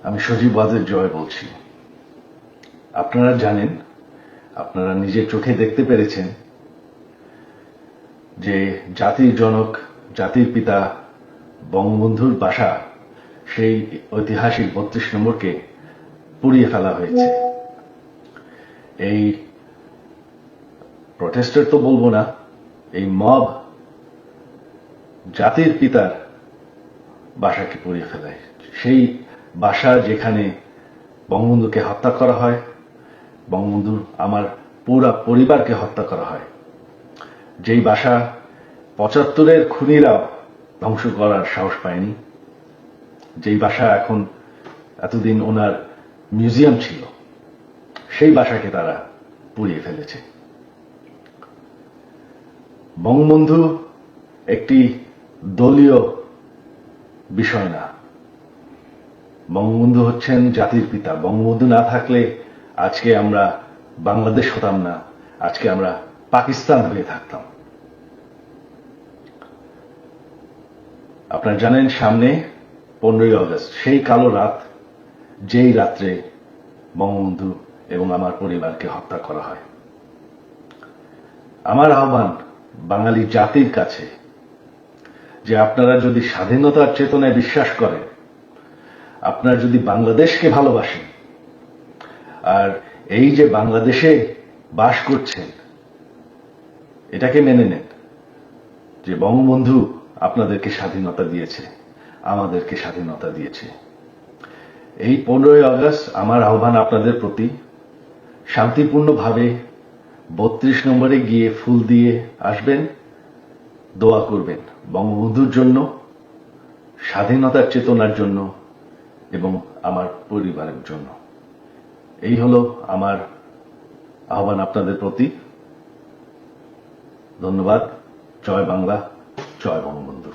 আমি সজীব ওয়াজেদ জয় বলছি। আপনারা জানেন, আপনারা নিজের চোখে দেখতে পেরেছেন যে জাতির জনক, জাতির পিতা বঙ্গবন্ধুর বাসা, সেই ঐতিহাসিক ৩২ নম্বরকে পুড়িয়ে ফেলা হয়েছে। এই প্রটেস্টার তো বলবো না, এই মব জাতির পিতার বাসাকে পুড়িয়ে ফেলায়। সেই বাসা যেখানে বঙ্গবন্ধুকে হত্যা করা হয়, বঙ্গবন্ধুর আমার পুরা পরিবারকে হত্যা করা হয়, যেই বাসা ৭৫-এর খুনিরা ধ্বংস করার সাহস পায়নি, যেই বাসা এখন এতদিন ওনার মিউজিয়াম ছিল, সেই বাসাকে তারা পুড়িয়ে ফেলেছে। বঙ্গবন্ধু একটি দলীয় বিষয় না, বঙ্গবন্ধু হচ্ছেন জাতির পিতা। বঙ্গবন্ধু না থাকলে আজকে আমরা বাংলাদেশ হতাম না, আজকে আমরা পাকিস্তান হয়ে থাকতাম। আপনারা জানেন, সামনে 15ই আগস্ট, সেই কালো রাত, যেই রাত্রে বঙ্গবন্ধু এবং আমার পরিবারকে হত্যা করা হয়। আমার আহ্বান বাঙালি জাতির কাছে যে আপনারা যদি স্বাধীনতার চেতনায় বিশ্বাস করেন, আপনারা যদি বাংলাদেশকে ভালোবাসেন, আর এই যে বাংলাদেশে বাস করছেন, এটাকে মেনে নেন যে বঙ্গবন্ধু আপনাদেরকে স্বাধীনতা দিয়েছে, আমাদেরকে স্বাধীনতা দিয়েছে। এই 15ই আগস্ট আমার আহ্বান আপনাদের প্রতি, শান্তিপূর্ণভাবে ৩২ নম্বরে গিয়ে ফুল দিয়ে আসবেন, দোয়া করবেন বঙ্গবন্ধুর জন্য, স্বাধীনতার চেতনার জন্য এবং আমার পরিবারের জন্য। এই হলো আমার আহ্বান আপনাদের প্রতি। ধন্যবাদ। জয় বাংলা, জয় বঙ্গবন্ধু।